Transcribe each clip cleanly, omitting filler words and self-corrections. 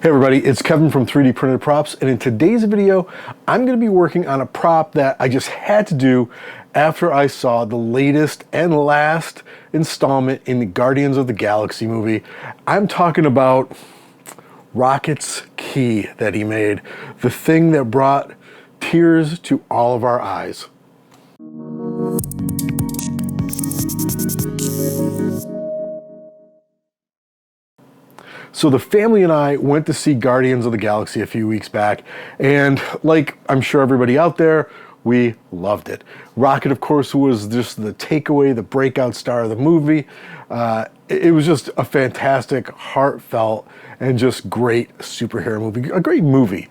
Hey everybody, it's Kevin from 3D Printed Props, and in today's video, I'm going to be working on a prop that I just had to do after I saw the latest and last installment in the Guardians of the Galaxy movie. I'm talking about Rocket's key that he made, the thing that brought tears to all of our eyes. So the family and I went to see Guardians of the Galaxy a few weeks back, and like I'm sure everybody out there, we loved it. Rocket, of course, was just the takeaway, the breakout star of the movie. It was just a fantastic, heartfelt, and just great superhero movie, a great movie.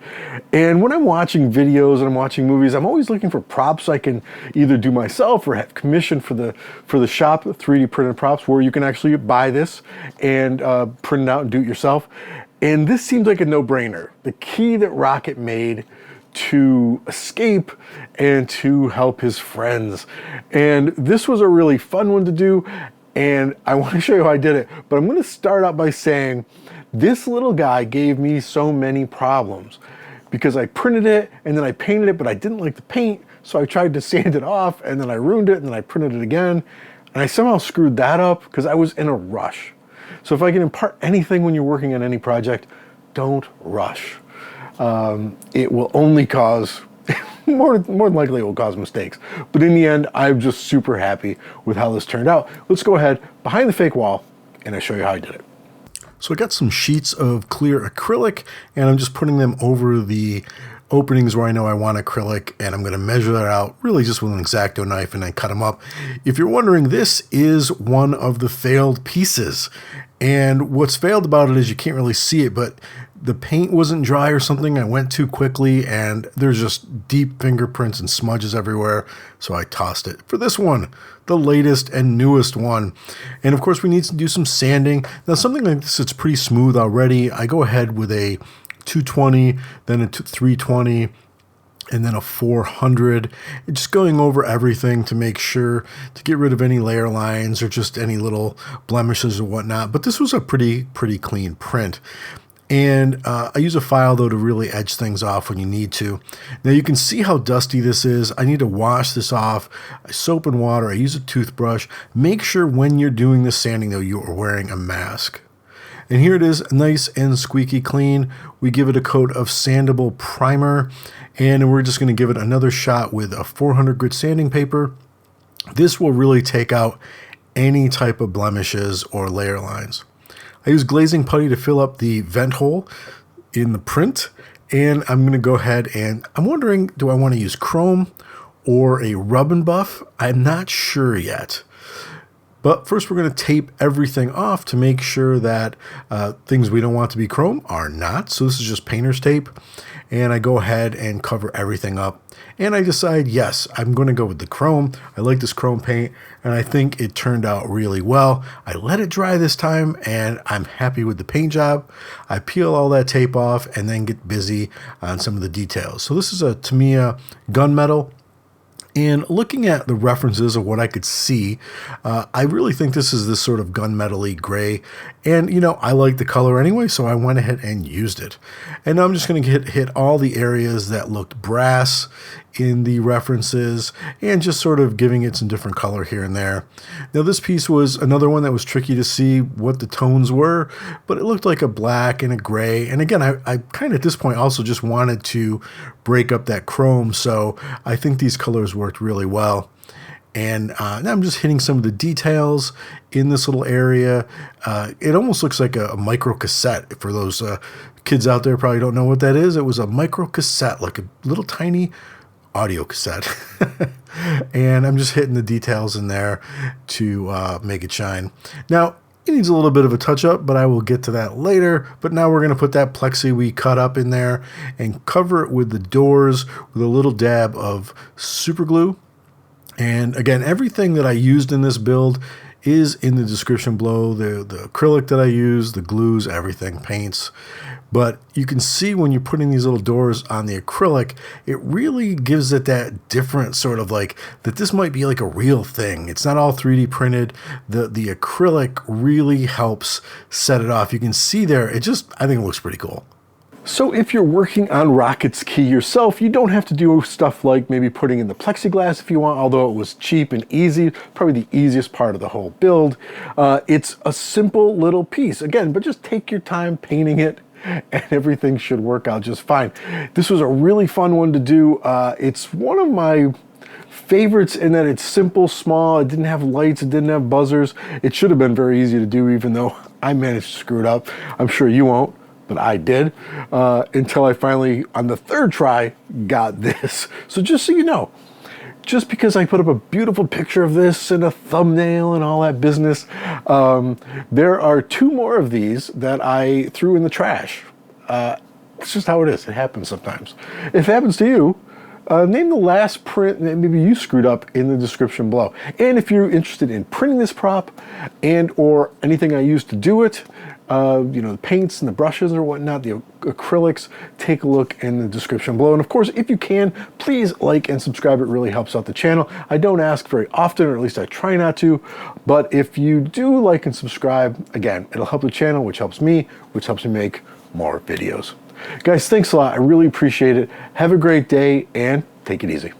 And when I'm watching videos and I'm watching movies, I'm always looking for props I can either do myself or have commissioned for the shop, 3D Printed Props, where you can actually buy this and print it out and do it yourself. And this seems like a no-brainer. The key that Rocket made to escape and to help his friends. And this was a really fun one to do, and I want to show you how I did it. But I'm going to start out by saying this little guy gave me so many problems because I printed it and then I painted it, but I didn't like the paint, so I tried to sand it off and then I ruined it and then I printed it again, and I somehow screwed that up because I was in a rush. So if I can impart anything when you're working on any project, don't rush. It will only cause, more than likely it will cause mistakes. But in the end, I'm just super happy with how this turned out. Let's go ahead behind the fake wall and I'll show you how I did it. So I got some sheets of clear acrylic and I'm just putting them over the openings where I know I want acrylic, and I'm going to measure that out really just with an X-Acto knife and then cut them up. If you're wondering, this is one of the failed pieces. And what's failed about it is you can't really see it, but the paint wasn't dry or something. I went too quickly and there's just deep fingerprints and smudges everywhere. So I tossed it. For this one, the latest and newest one. And of course we need to do some sanding. Now something like this, it's pretty smooth already. I go ahead with a 220, then a 320, and then a 400, just going over everything to make sure to get rid of any layer lines or just any little blemishes or whatnot. But this was a pretty clean print. And I use a file though to really edge things off when you need to. Now you can see how dusty this is. I need to wash this off. Soap and water. I use a toothbrush. Make sure when you're doing the sanding though, you are wearing a mask. And here it is, nice and squeaky clean. We give it a coat of sandable primer, and we're just going to give it another shot with a 400 grit sanding paper. This will really take out any type of blemishes or layer lines. I use glazing putty to fill up the vent hole in the print, and I'm going to go ahead and I'm wondering, do I want to use chrome or a rub and buff? I'm not sure yet. But first we're going to tape everything off to make sure that things we don't want to be chrome are not. So this is just painter's tape. And I go ahead and cover everything up. And I decide, yes, I'm going to go with the chrome. I like this chrome paint, and I think it turned out really well. I let it dry this time, and I'm happy with the paint job. I peel all that tape off and then get busy on some of the details. So this is a Tamiya gunmetal. And looking at the references of what I could see, I really think this is this sort of gunmetal-y gray. And, you know, I like the color anyway, so I went ahead and used it. And now I'm just going to hit all the areas that looked brass in the references and just sort of giving it some different color here and there. Now this piece was another one that was tricky to see what the tones were, but it looked like a black and a gray. And again, I kind of at this point also just wanted to break up that chrome, so I think these colors worked really well. And now I'm just hitting some of the details in this little area. It almost looks like a micro cassette. For those kids out there probably don't know what that is. It was a micro cassette, like a little tiny audio cassette. And I'm just hitting the details in there to make it shine. Now, it needs a little bit of a touch up, but I will get to that later. But now we're going to put that plexi we cut up in there and cover it with the doors with a little dab of super glue. And again, everything that I used in this build is in the description below. The acrylic that I use, the glues, everything, paints. But you can see when you're putting these little doors on the acrylic, it really gives it that different sort of like that this might be like a real thing. It's not all 3D printed. The acrylic really helps set it off. You can see there, it just, I think it looks pretty cool. So if you're working on Rocket's key yourself, you don't have to do stuff like maybe putting in the plexiglass if you want, although it was cheap and easy, probably the easiest part of the whole build. It's a simple little piece, again, but just take your time painting it and everything should work out just fine. This was a really fun one to do. It's one of my favorites in that it's simple, small, it didn't have lights, it didn't have buzzers. It should have been very easy to do, even though I managed to screw it up. I'm sure you won't, but I did, until I finally, on the third try, got this. So just so you know, just because I put up a beautiful picture of this and a thumbnail and all that business, there are 2 more of these that I threw in the trash. It's just how it is. It happens sometimes. If it happens to you, name the last print that maybe you screwed up in the description below. And if you're interested in printing this prop and or anything I used to do it, you know, the paints and the brushes or whatnot, the acrylics, take a look in the description below. And of course, if you can, please like and subscribe. It really helps out the channel. I don't ask very often, or at least I try not to, but if you do like and subscribe, again, it'll help the channel, which helps me make more videos. Guys, thanks a lot. I really appreciate it. Have a great day and take it easy.